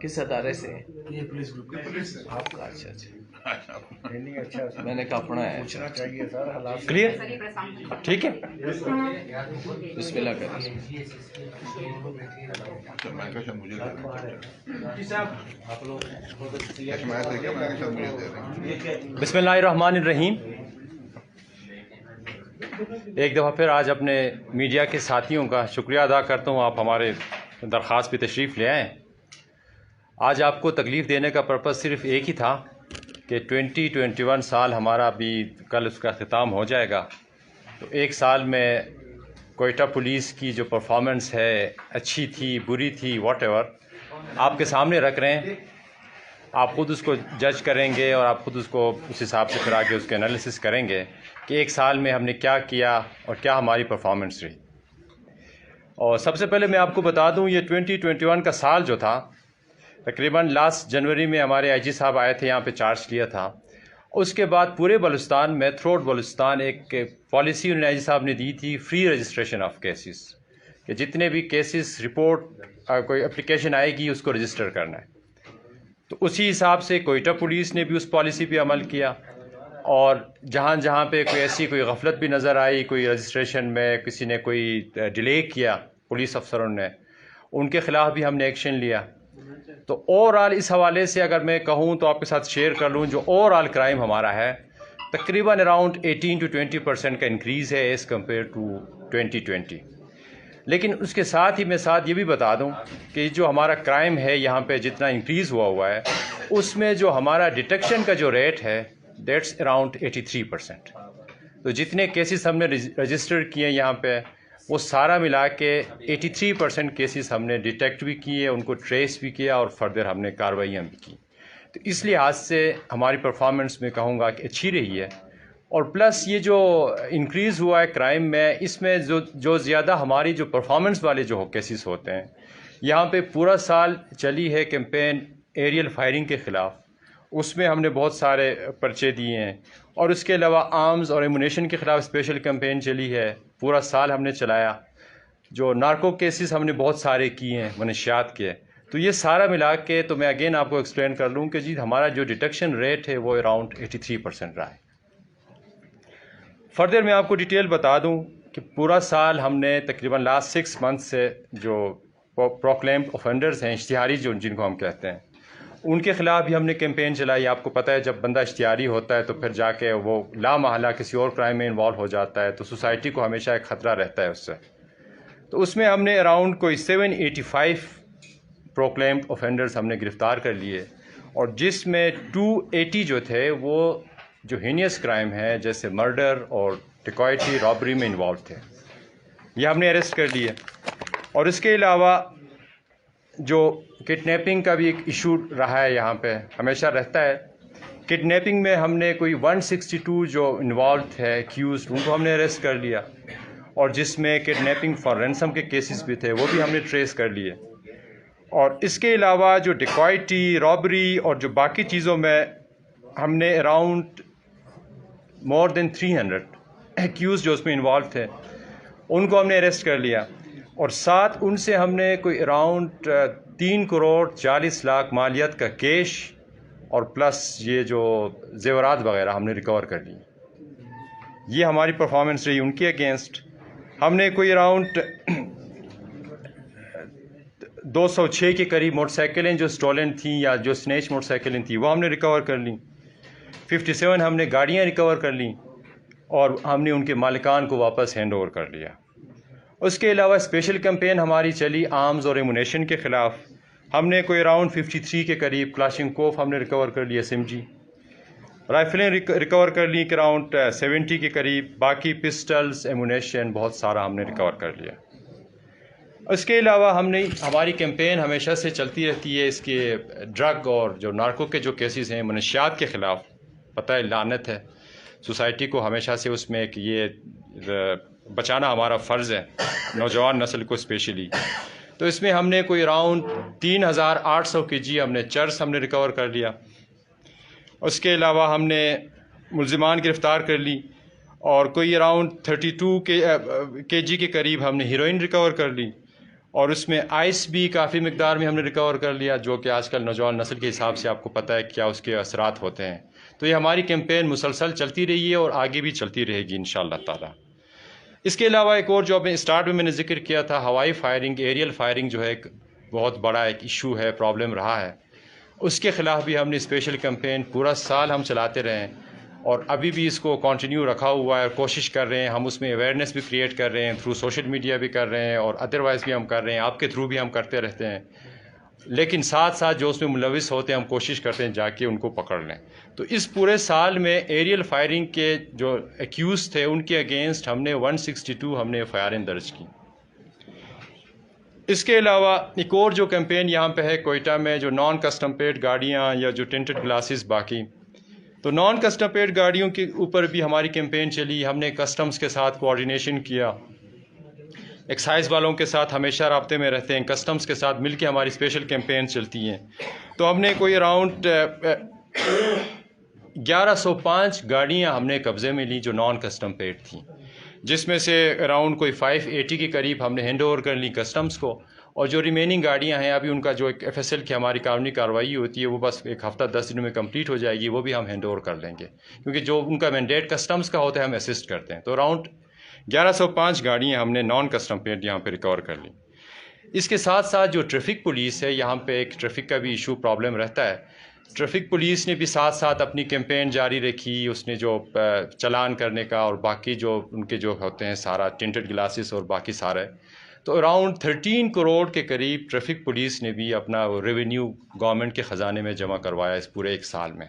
کس ادارے سے؟ یہ پولیس گروپ آپ کا؟ اچھا اچھا، اچھا میں نے کہا پڑھا ہے۔ پوچھنا چاہیے سر، حالات کلیئر، ٹھیک ہے، بسم اللہ کریں۔ بسم اللہ الرحمن الرحیم۔ ایک دفعہ پھر آج اپنے میڈیا کے ساتھیوں کا شکریہ ادا کرتا ہوں، آپ ہمارے درخواست پہ تشریف لے آئیں۔ آج آپ کو تکلیف دینے کا پرپس صرف ایک ہی تھا کہ 2021 سال ہمارا بھی کل اس کا اختتام ہو جائے گا، تو ایک سال میں کوئٹہ پولیس کی جو پرفارمنس ہے، اچھی تھی، بری تھی، واٹ ایور، آپ کے سامنے رکھ رہے ہیں۔ آپ خود اس کو جج کریں گے اور آپ خود اس کو اس حساب سے پھر آگے اس کے انالیسس کریں گے کہ ایک سال میں ہم نے کیا کیا اور کیا ہماری پرفارمنس رہی۔ اور سب سے پہلے میں آپ کو بتا دوں، یہ 2021 کا سال جو تھا، تقریباً لاسٹ جنوری میں ہمارے آئی جی صاحب آئے تھے، یہاں پہ چارج لیا تھا۔ اس کے بعد پورے بلوچستان میں، تھرو بلوچستان، ایک پالیسی انہوں نے آئی جی صاحب نے دی تھی، فری رجسٹریشن آف کیسز، کہ جتنے بھی کیسز رپورٹ کوئی اپلیکیشن آئے گی اس کو رجسٹر کرنا ہے۔ تو اسی حساب سے کوئٹہ پولیس نے بھی اس پالیسی پہ عمل کیا، اور جہاں جہاں پہ کوئی ایسی کوئی غفلت بھی نظر آئی، کوئی رجسٹریشن میں کسی نے کوئی ڈیلے کیا پولیس افسروں نے، ان کے خلاف بھی ہم نے ایکشن لیا۔ تو اوور آل اس حوالے سے اگر میں کہوں تو آپ کے ساتھ شیئر کر لوں، جو اوور آل کرائم ہمارا ہے تقریباً اراؤنڈ 18 to 20% کا انکریز ہے ایز کمپیئر ٹو 2020۔ لیکن اس کے ساتھ ہی میں یہ بھی بتا دوں کہ جو ہمارا کرائم ہے یہاں پہ جتنا انکریز ہوا ہے، اس میں جو ہمارا ڈیٹیکشن کا جو ریٹ ہے دیٹس اراؤنڈ 83%۔ تو جتنے کیسز ہم نے رجسٹر کیے یہاں پہ، وہ سارا ملا کے 83% کیسز ہم نے ڈیٹیکٹ بھی کیے، ان کو ٹریس بھی کیا اور فردر ہم نے کارروائیاں بھی کی۔ تو اس لحاظ سے ہماری پرفارمنس میں کہوں گا کہ اچھی رہی ہے۔ اور پلس یہ جو انکریز ہوا ہے کرائم میں، اس میں جو زیادہ ہماری جو پرفارمنس والے جو کیسز ہوتے ہیں، یہاں پہ پورا سال چلی ہے کیمپین ایریل فائرنگ کے خلاف، اس میں ہم نے بہت سارے پرچے دیے ہیں، اور اس کے علاوہ آرمز اور ایمونیشن کے خلاف اسپیشل کیمپین چلی ہے، پورا سال ہم نے چلایا۔ جو نارکو کیسز ہم نے بہت سارے کیے ہیں، منشیات کے۔ تو یہ سارا ملا کے تو میں اگین آپ کو ایکسپلین کر لوں کہ جی ہمارا جو ڈیٹیکشن ریٹ ہے وہ اراؤنڈ 83% رہا ہے۔ فردر میں آپ کو ڈیٹیل بتا دوں کہ پورا سال ہم نے تقریباً لاسٹ 6 منتھ سے جو پروکلیمڈ اوفینڈرز ہیں، اشتہاری جن کو ہم کہتے ہیں، ان کے خلاف بھی ہم نے کیمپین چلائی۔ آپ کو پتہ ہے جب بندہ اشتہاری ہوتا ہے تو پھر جا کے وہ لا محالہ کسی اور کرائم میں انوالو ہو جاتا ہے، تو سوسائٹی کو ہمیشہ ایک خطرہ رہتا ہے اس سے۔ تو اس میں ہم نے اراؤنڈ کوئی 785 پروکلیمڈ اوفینڈرز ہم نے گرفتار کر لیے، اور جس میں 280 جو تھے وہ جو ہینیس کرائم ہے جیسے مرڈر اور ڈکوئٹی، رابری میں انوالو تھے، یہ ہم نے اریسٹ کر لیے۔ اور اس کے علاوہ جو کڈنیپنگ کا بھی ایک ایشو رہا ہے، یہاں پہ ہمیشہ رہتا ہے۔ کڈنیپنگ میں ہم نے کوئی 162 جو انوالوڈ ہے ایکیوزڈ، ان کو ہم نے اریسٹ کر لیا، اور جس میں کڈنیپنگ فار رینسم کے کیسز بھی تھے، وہ بھی ہم نے ٹریس کر لیے۔ اور اس کے علاوہ جو ڈکوائٹی، رابری اور جو باقی چیزوں میں ہم نے اراؤنڈ مور دین 300 ایکیوز جو اس میں انوالو تھے، ان کو ہم نے اریسٹ کر لیا، اور ساتھ ان سے ہم نے کوئی اراؤنڈ 3 کروڑ 40 لاکھ مالیت کا کیش اور پلس یہ جو زیورات وغیرہ ہم نے ریکور کر لی۔ یہ ہماری پرفارمنس رہی ان کے اگینسٹ۔ ہم نے کوئی اراؤنڈ 206 کے قریب موٹر سائیکلیں جو اسٹولن تھیں یا جو سنیچ موٹر سائیکلیں تھیں، وہ ہم نے ریکور کر لیں۔ 57 ہم نے گاڑیاں ریکور کر لیں، اور ہم نے ان کے مالکان کو واپس ہینڈ اوور کر لیا۔ اس کے علاوہ اسپیشل کیمپین ہماری چلی آرمز اور ایمونیشن کے خلاف۔ ہم نے کوئی اراؤنڈ 53 کے قریب کلاشنکوف ہم نے ریکور کر لی، SMG رائفلیں ریکور کر لی اراؤنڈ 70 کے قریب، باقی پسٹلز، ایمونیشن بہت سارا ہم نے ریکور کر لیا۔ اس کے علاوہ ہماری کیمپین ہمیشہ سے چلتی رہتی ہے اس کے ڈرگ اور جو نارکو کے جو کیسز ہیں، منشیات کے خلاف۔ پتہ ہے لعنت ہے، سوسائٹی کو ہمیشہ سے اس میں ایک یہ بچانا ہمارا فرض ہے، نوجوان نسل کو اسپیشلی۔ تو اس میں ہم نے کوئی اراؤنڈ 3800 kg ہم نے چرس ہم نے ریکور کر لیا۔ اس کے علاوہ ہم نے ملزمان گرفتار کر لی، اور کوئی اراؤنڈ 32 kg کے قریب ہم نے ہیروئن ریکور کر لی، اور اس میں آئس بھی کافی مقدار میں ہم نے ریکور کر لیا، جو کہ آج کل نوجوان نسل کے حساب سے آپ کو پتہ ہے کیا اس کے اثرات ہوتے ہیں۔ تو یہ ہماری کیمپین مسلسل چلتی رہی ہے اور آگے بھی چلتی رہے گی انشاءاللہ تعالی۔ اس کے علاوہ ایک اور جو اب اسٹارٹ میں نے ذکر کیا تھا، ہوائی فائرنگ، ایریل فائرنگ جو ہے ایک بہت بڑا ایک ایشو ہے، پرابلم رہا ہے، اس کے خلاف بھی ہم نے اسپیشل کیمپین پورا سال ہم چلاتے رہے ہیں اور ابھی بھی اس کو کنٹینیو رکھا ہوا ہے اور کوشش کر رہے ہیں ہم، اس میں اویئرنیس بھی کریٹ کر رہے ہیں، تھرو سوشل میڈیا بھی کر رہے ہیں اور ادروائز بھی ہم کر رہے ہیں، آپ کے تھرو بھی ہم کرتے رہتے ہیں، لیکن ساتھ ساتھ جو اس میں ملوث ہوتے ہیں ہم کوشش کرتے ہیں جا کے ان کو پکڑ لیں۔ تو اس پورے سال میں ایریل فائرنگ کے جو ایکیوز تھے ان کے اگینسٹ ہم نے 162 ہم نے FIR درج کی۔ اس کے علاوہ ایک اور جو کیمپین یہاں پہ ہے کوئٹہ میں، جو نان کسٹم پیڈ گاڑیاں یا جو ٹینٹڈ گلاسز باقی، تو نان کسٹم پیڈ گاڑیوں کے اوپر بھی ہماری کیمپین چلی، ہم نے کسٹمز کے ساتھ کوآرڈینیشن کیا، ایکسائز والوں کے ساتھ ہمیشہ رابطے میں رہتے ہیں، کسٹمز کے ساتھ مل کے ہماری اسپیشل کیمپین چلتی ہیں۔ تو ہم نے کوئی اراؤنڈ 1105 گاڑیاں ہم نے قبضے میں لی جو نان کسٹم پیڈ تھیں، جس میں سے اراؤنڈ کوئی 580 کے قریب ہم نے ہینڈ اوور کر لی کسٹمز کو، اور جو ریمیننگ گاڑیاں ہیں ابھی ان کا جو ایک FSL کی ہماری قانونی کارروائی ہوتی ہے وہ بس ایک ہفتہ 10 دنوں میں کمپلیٹ ہو جائے گی، وہ بھی ہم ہینڈ اوور کر لیں گے، کیونکہ جو ان کا مینڈیٹ کسٹمز کا ہوتا ہے ہم اسسٹ کرتے ہیں۔ تو اراؤنڈ 1105 گاڑیاں ہم نے نان کسٹم پیڈ یہاں پہ ریکور کر لی۔ اس کے ساتھ ساتھ جو ٹریفک پولیس ہے، یہاں پہ ایک ٹریفک کا بھی ایشو پرابلم رہتا ہے، ٹریفک پولیس نے بھی ساتھ ساتھ اپنی کیمپین جاری رکھی، اس نے جو چلان کرنے کا اور باقی جو ان کے جو ہوتے ہیں سارا ٹینٹڈ گلاسز اور باقی سارے، تو اراؤنڈ 13 کروڑ کے قریب ٹریفک پولیس نے بھی اپنا ریونیو گورنمنٹ کے خزانے میں جمع کروایا اس پورے ایک سال میں۔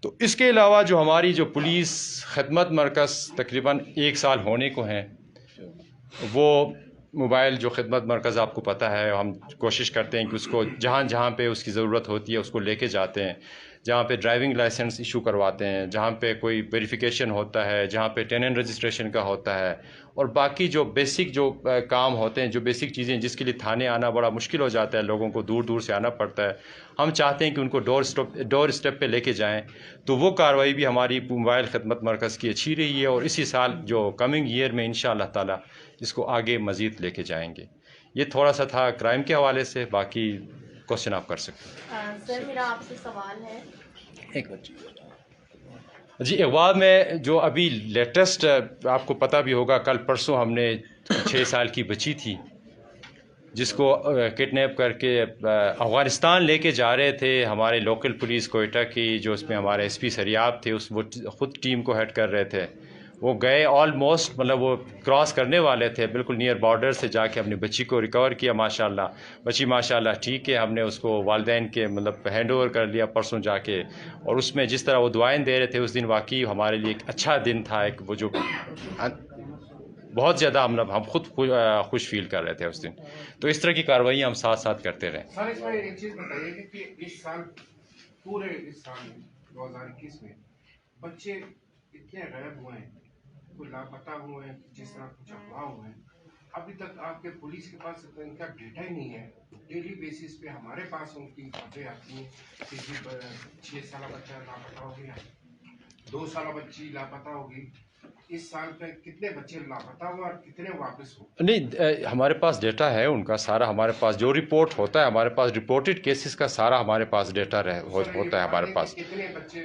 تو اس کے علاوہ جو ہماری جو پولیس خدمت مرکز تقریباً 1 سال ہونے کو ہیں، وہ موبائل جو خدمت مرکز آپ کو پتہ ہے، ہم کوشش کرتے ہیں کہ اس کو جہاں جہاں پہ اس کی ضرورت ہوتی ہے اس کو لے کے جاتے ہیں، جہاں پہ ڈرائیونگ لائسنس ایشو کرواتے ہیں، جہاں پہ کوئی ویریفیکیشن ہوتا ہے، جہاں پہ ٹیننٹ رجسٹریشن کا ہوتا ہے، اور باقی جو بیسک جو کام ہوتے ہیں، جو بیسک چیزیں جس کے لیے تھانے آنا بڑا مشکل ہو جاتا ہے، لوگوں کو دور دور سے آنا پڑتا ہے، ہم چاہتے ہیں کہ ان کو ڈور اسٹیپ پہ لے کے جائیں، تو وہ کارروائی بھی ہماری موبائل خدمت مرکز کی اچھی رہی ہے، اور اسی سال جو کمنگ ایئر میں انشاءاللہ تعالی اس کو آگے مزید لے کے جائیں گے۔ یہ تھوڑا سا تھا کرائم کے حوالے سے، باقی کوشچن آپ کر سکتے ہیں۔ سر میرا آپ سے سوال ہے، ایک منٹ جی، اغوا میں جو ابھی لیٹسٹ آپ کو پتہ بھی ہوگا، کل پرسوں ہم نے 6 سال کی بچی تھی جس کو کڈنیپ کر کے افغانستان لے کے جا رہے تھے ہمارے لوکل پولیس کوئٹہ کی، جو اس میں ہمارے SP سریاب تھے، وہ خود ٹیم کو ہیڈ کر رہے تھے، وہ گئے آلموسٹ مطلب وہ کراس کرنے والے تھے، بالکل نیئر بارڈر سے جا کے ہم نے بچی کو ریکور کیا، ماشاءاللہ بچی ماشاءاللہ ٹھیک ہے، ہم نے اس کو والدین کے مطلب ہینڈ اوور کر لیا پرسوں جا کے، اور اس میں جس طرح وہ دعائیں دے رہے تھے اس دن واقعی ہمارے لیے ایک اچھا دن تھا، ایک وہ جو بہت زیادہ ہم خود خوش فیل کر رہے تھے اس دن۔ تو اس طرح کی کارروائی ہم ساتھ ساتھ کرتے رہے۔ سر اس میں ایک چیز بتائیے کہ اس سال پورے اس سال 2021 میں بچے اتنے غائب ہوئے ہیں، کوئی لاپتہ ہوئے ہیں، جس طرح کچھ افواہ ہوئے ہیں، ابھی تک آپ کے پولیس کے پاس ان کا ڈیٹا ہی نہیں ہے۔ ڈیلی بیسس پہ ہمارے پاس ان کی خبریں آتی ہیں کہ 6 سالہ بچہ لاپتہ ہو گیا، 2 سالہ بچی لاپتہ ہوگی۔ اس سال پہ کتنے بچے لاپتہ ہوئے اور کتنے واپس ہوئے؟ نہیں، ہمارے پاس ڈیٹا ہے ان کا سارا، ہمارے پاس جو رپورٹ ہوتا ہے، ہمارے پاس رپورٹڈ کیسز کا سارا ہمارے پاس ڈیٹا ہوتا ہے ہمارے پاس،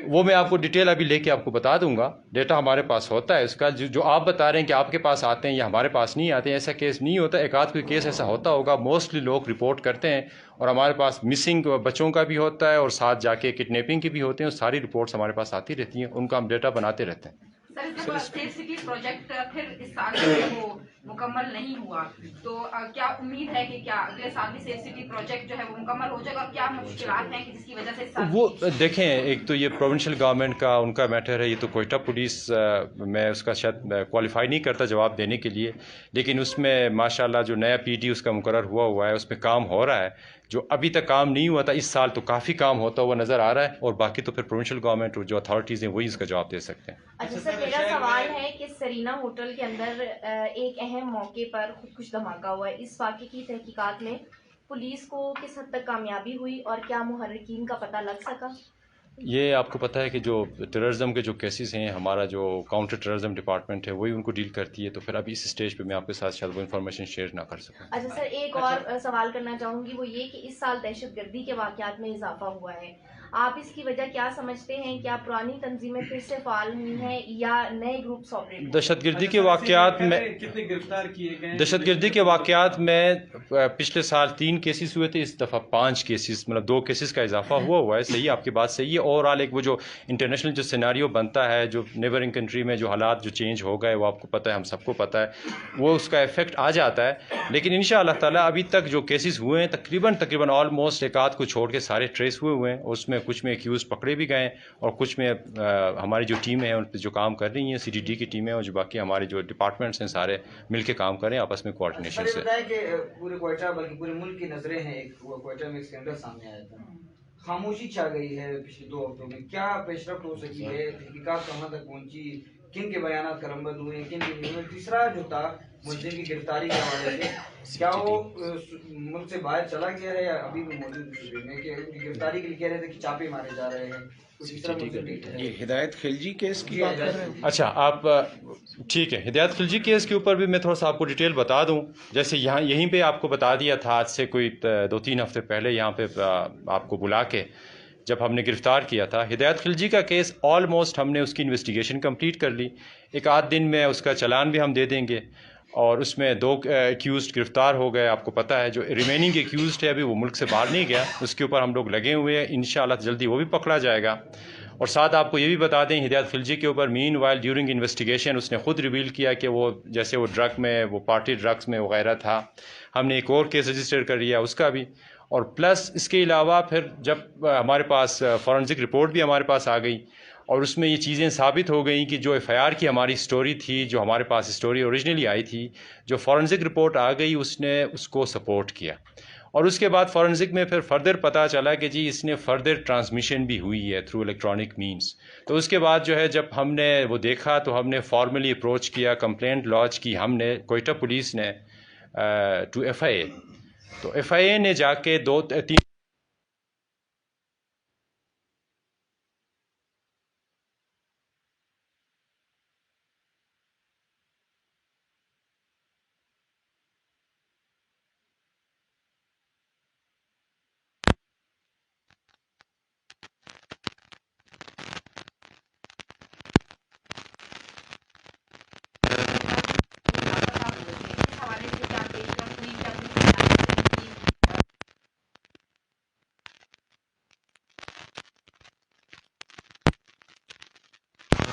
وہ میں آپ کو ڈیٹیل ابھی لے کے آپ کو بتا دوں گا، ڈیٹا ہمارے پاس ہوتا ہے اس کا۔ جو آپ بتا رہے ہیں کہ آپ کے پاس آتے ہیں یا ہمارے پاس نہیں آتے ہیں، ایسا کیس نہیں ہوتا، ایک آدھ کوئی کیس ایسا ہوتا ہوگا، موسٹلی لوگ رپورٹ کرتے ہیں، اور ہمارے پاس مسنگ بچوں کا بھی ہوتا ہے اور ساتھ جا کے کڈنیپنگ کی بھی ہوتے ہیں، ساری رپورٹس ہمارے پاس آتی رہتی ہیں، ان کا ہم ڈیٹا بناتے رہتے ہیں۔ سر سیف سٹی پروجیکٹ پھر اس سال جو وہ مکمل نہیں ہوا، تو کیا امید ہے کہ کیا اگلے سال بھی سیف سٹی پروجیکٹ جو ہے وہ مکمل ہو جائے گا، اور کیا مشکلات ہیں کہ جس کی وجہ سے اس سال وہ دیکھیں، ایک تو یہ پروونشل گورنمنٹ کا ان کا میٹر ہے، یہ تو کوئٹہ پولیس میں اس کا شاید کوالیفائی نہیں کرتا جواب دینے کے لیے، لیکن اس میں ماشاءاللہ جو نیا PD اس کا مقرر ہوا ہے، اس میں کام ہو رہا ہے، جو ابھی تک کام نہیں ہوا تھا اس سال تو کافی کام ہوتا ہوا نظر آ رہا ہے، اور باقی تو پھر پروونشل گورنمنٹ جو اتھارٹیز ہیں وہی اس کا جواب دے سکتے ہیں۔ اچھا سر میرا سوال ہے کہ سرینا ہوٹل کے اندر ایک اہم موقع پر خودکش دھماکہ ہوا ہے، اس واقعے کی تحقیقات میں پولیس کو کس حد تک کامیابی ہوئی اور کیا محرکین کا پتہ لگ سکا؟ یہ آپ کو پتہ ہے کہ جو ٹیررزم کے جو کیسز ہیں ہمارا جو کاؤنٹر ٹیررزم ڈپارٹمنٹ ہے وہی ان کو ڈیل کرتی ہے، تو پھر ابھی اس اسٹیج پہ میں آپ کے ساتھ شاید وہ انفارمیشن شیئر نہ کر سکوں۔ اچھا سر، ایک اور سوال کرنا چاہوں گی، وہ یہ کہ اس سال دہشت گردی کے واقعات میں اضافہ ہوا ہے، آپ اس کی وجہ کیا سمجھتے ہیں؟ کیا پرانی تنظیمیں پھر سے فعال ہوئی ہیں یا نئے گروپس آپریٹ ہیں؟ دہشت گردی کے واقعات میں کتنے گرفتار کیے گئے؟ دہشت گردی کے واقعات میں پچھلے سال 3 کیسز ہوئے تھے، اس دفعہ 5 کیسز، مطلب 2 کیسز کا اضافہ ہوا ہے۔ صحیح، آپ کی بات صحیح ہے۔ اوور آل ایک وہ جو انٹرنیشنل جو سیناریو بنتا ہے، جو نیبرنگ کنٹری میں جو حالات جو چینج ہو گئے، وہ آپ کو پتہ ہے، ہم سب کو پتہ ہے، وہ اس کا ایفیکٹ آ جاتا ہے۔ لیکن انشاءاللہ تعالیٰ ابھی تک جو کیسز ہوئے ہیں تقریباً آلموسٹ ایک آدھ کو چھوڑ کے سارے ٹریس ہوئے ہیں، اس میں کچھ میں ایکیوز پکڑے بھی گئے ہیں، اور کچھ میں ہماری جو ٹیمیں ہیں ان پہ جو کام کر رہی ہیں، سی ڈی ڈی کی ٹیمیں اور جو باقی ہمارے جو ڈپارٹمنٹس ہیں سارے مل کے کام کریں آپس میں کوآرڈینیشن سے۔ بتائیں کہ پورے کوئٹہ بلکہ پورے ملک کی نظریں ہیں، ایک کوئٹہ میں ایک اسکینڈل سامنے آیا تھا، خاموشی چھا گئی ہے پچھلے 2 ہفتوں میں، کیا پیش رفت ہو سکی ہے؟ تحقیقات کہاں تک پہنچی؟ کن کے بیانات قلمبند ہوئے، کن کے نہیں ہوئے؟ تیسرا جو تھا ملزم کی گرفتاری کے حوالے سے، کیا وہ ملک سے باہر چلا گیا ہے یا ابھی بھی موجود ہے؟ کہ گرفتاری کے لیے کہہ رہے تھے کہ چاپے مارے جا رہے ہیں، یہ ہدایت خلجی کیس کی بات کر رہے ہیں؟ اچھا، آپ ٹھیک ہے، ہدایت خلجی کیس کے اوپر بھی میں تھوڑا سا آپ کو ڈیٹیل بتا دوں۔ جیسے یہیں پہ آپ کو بتا دیا تھا آج سے کوئی 2-3 ہفتے پہلے، یہاں پہ آپ کو بلا کے جب ہم نے گرفتار کیا تھا ہدایت خلجی کا کیس، آلموسٹ ہم نے اس کی انویسٹیگیشن کمپلیٹ کر لی۔ ایک آدھ دن میں اس کا چلان بھی ہم دے دیں گے، اور اس میں 2 ایکیوزڈ گرفتار ہو گئے۔ آپ کو پتہ ہے جو ریمیننگ ایکیوزڈ ہے ابھی وہ ملک سے باہر نہیں گیا، اس کے اوپر ہم لوگ لگے ہوئے ہیں، انشاءاللہ جلدی وہ بھی پکڑا جائے گا۔ اور ساتھ آپ کو یہ بھی بتا دیں ہدایت خلجی کے اوپر مین وائل ڈیورنگ انویسٹیگیشن اس نے خود ریویل کیا کہ وہ جیسے وہ ڈرگ میں، وہ پارٹی ڈرگس میں وغیرہ تھا۔ ہم نے ایک اور کیس رجسٹر کر لیا اس کا بھی، اور پلس اس کے علاوہ پھر جب ہمارے پاس فورنزک رپورٹ بھی ہمارے پاس آ گئی، اور اس میں یہ چیزیں ثابت ہو گئیں کہ جو ایف آئی آر کی ہماری سٹوری تھی، جو ہمارے پاس سٹوری اوریجنلی آئی تھی، جو فورنزک رپورٹ آ گئی اس نے اس کو سپورٹ کیا۔ اور اس کے بعد فورنزک میں پھر فردر پتہ چلا کہ جی اس نے فردر ٹرانسمیشن بھی ہوئی ہے تھرو الیکٹرانک مینس۔ تو اس کے بعد جو ہے جب ہم نے وہ دیکھا تو ہم نے فارملی اپروچ کیا، کمپلینٹ لانچ کی ہم نے، کوئٹہ پولیس نے ٹو ایف آئی اے۔ تو ایف آئی اے نے جا کے 2-3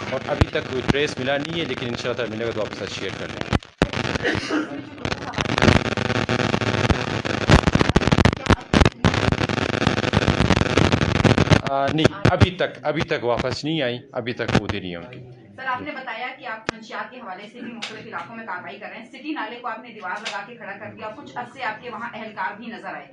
اور ابھی تک کوئی ٹریس ملا نہیں ہے، لیکن انشاءاللہ ملے گا تو آپ کے ساتھ شیئر کر لیں گے۔ نہیں، ابھی تک واپس نہیں آئی، ابھی تک وہ دے رہی ہیں ان کی۔ سر، آپ نے بتایا کہ آپ منشیات کے حوالے سے بھی مختلف علاقوں میں کارروائی کر رہے ہیں، سٹی نالے کو آپ نے دیوار لگا کے کھڑا کر دیا، کچھ عرصے آپ کے وہاں اہلکار بھی نظر آئے،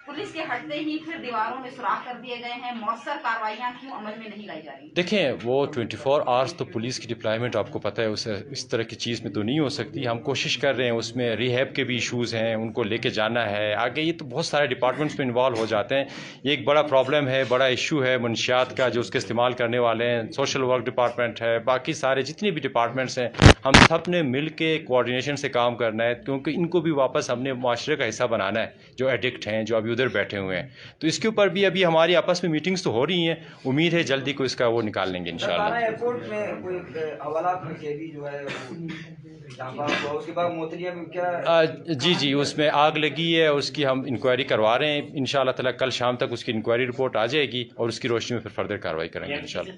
پولیس کے ہٹتے ہی پھر دیواروں میں سوراخ کر دیے گئے ہیں، مؤثر کارروائیاں کیوں عمل میں نہیں لائی جا رہی؟ دیکھیں، وہ 24 آورس تو پولیس کی ڈپلائمنٹ آپ کو پتہ ہے اسے اس طرح کی چیز میں تو نہیں ہو سکتی۔ ہم کوشش کر رہے ہیں، اس میں ریہیب کے بھی ایشوز ہیں، ان کو لے کے جانا ہے آگے، یہ تو بہت سارے ڈپارٹمنٹس میں انوالو ہو جاتے ہیں۔ یہ ایک بڑا پرابلم ہے، بڑا ایشو ہے منشیات کا جو اس کے استعمال کرنے والے ہیں، سوشل ورک ڈپارٹمنٹ ہے، باقی سارے جتنے بھی ڈپارٹمنٹس ہیں، ہم سب نے مل کے کوآرڈینیشن سے کام کرنا ہے، کیونکہ ان کو بھی واپس ہم نے معاشرے کا حصہ بنانا ہے، جو ایڈکٹ ہیں، جو ابھی ادھر بیٹھے ہوئے ہیں۔ تو اس کے اوپر بھی ابھی ہماری آپس میں میٹنگز تو ہو رہی ہیں، امید ہے جلدی کو اس کا وہ نکال لیں گے انشاءاللہ۔ ایئرپورٹ میں کوئی حوالات میں قیدی جو ہے اس کے بعد موتریاں میں کیا؟ جی اس میں آگ لگی ہے، اس کی ہم انکوائری کروا رہے ہیں، انشاءاللہ تعالیٰ کل شام تک اس کی انکوائری رپورٹ آ جائے گی، اور اس کی روشنی میں پھر فردر کارروائی کریں گے انشاءاللہ۔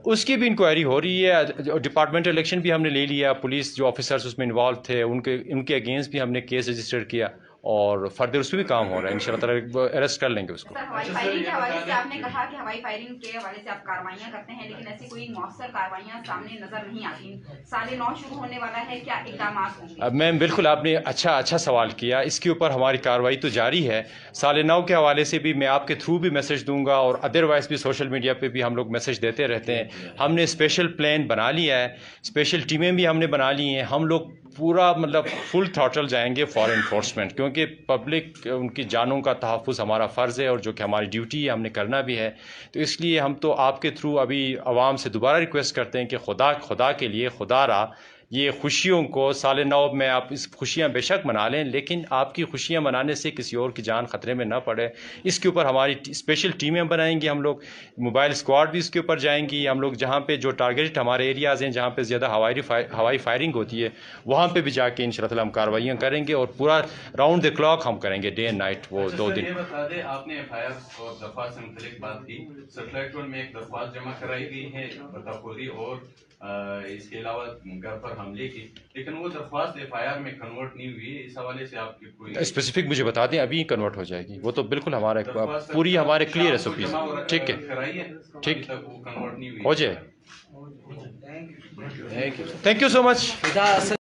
اس کی بھی انکوائری ہو رہی ہے، ڈپارٹمنٹل الیکشن بھی ہم نے لے لیا، پولیس جو آفیسرز اس میں انوالو تھے ان کے اگینسٹ بھی ہم نے کیس رجسٹر کیا، اور فردر اس پہ بھی کام ہو رہا ہے، انشاءاللہ تعالیٰ اریسٹ کر لیں گے اس کو۔ سر، ہوائی فائرنگ کے حوالے سے آپ نے کہا کہ ہوائی فائرنگ کے حوالے سے آپ کارروائیاں کرتے ہیں، لیکن ایسی کوئی مؤثر کارروائیاں سامنے نظر نہیں آتی۔ سال نو شروع ہونے والا ہے، کیا اقدامات ہوں گے؟ میم بالکل، آپ نے اچھا سوال کیا، اس کے اوپر ہماری کارروائی تو جاری ہے۔ سال نو کے حوالے سے بھی میں آپ کے تھرو بھی میسج دوں گا، اور ادروائز بھی سوشل میڈیا پہ بھی ہم لوگ میسج دیتے رہتے ہیں۔ ہم نے اسپیشل پلان بنا لیا ہے، اسپیشل ٹیمیں بھی ہم نے بنا لی ہیں، ہم لوگ پورا مطلب فل تھروٹل جائیں گے فار انفورسمنٹ، کیونکہ کیونکہ پبلک ان کی جانوں کا تحفظ ہمارا فرض ہے اور جو کہ ہماری ڈیوٹی ہے، ہم نے کرنا بھی ہے. تو اس لیے ہم تو آپ کے تھرو ابھی عوام سے دوبارہ ریکویسٹ کرتے ہیں کہ خدا کے لیے خدا را یہ خوشیوں کو سال نو میں آپ اس خوشیاں بے شک منا لیں، لیکن آپ کی خوشیاں منانے سے کسی اور کی جان خطرے میں نہ پڑے. اس کے اوپر ہماری اسپیشل ٹیمیں بنائیں گی، ہم لوگ موبائل اسکواڈ بھی اس کے اوپر جائیں گی. ہم لوگ جہاں پہ جو ٹارگیٹ ہمارے ایریاز ہیں جہاں پہ زیادہ ہوائی فائرنگ ہوتی ہے وہاں پہ بھی جا کے انشاءاللہ تعالیٰ ہم کارروائیاں کریں گے اور پورا راؤنڈ دی کلاک ہم کریں گے، ڈے اینڈ نائٹ. وہ 2 دن یہ بتا دیں، آپ نے ایف آئی آر اور درخواست سے متعلق بات کی. سیٹلائٹ روڈ میں ایک درخواست جمع کرائی گئی ہے بطخوری اور اس کے علاوہ گھر پر حملے کی، لیکن وہ درخواست ایف آئی آر میں کنورٹ نہیں ہوئی. اس حوالے سے آپ کی کوئی اسپیسیفک مجھے بتا دیں، ابھی کنورٹ ہو جائے گی. وہ تو بالکل ہمارے پوری ہمارے کلیئر ہے سو پلیز. ٹھیک ہے، ٹھیک کنورٹ نہیں ہوئی ہو جائے. Thank you so much.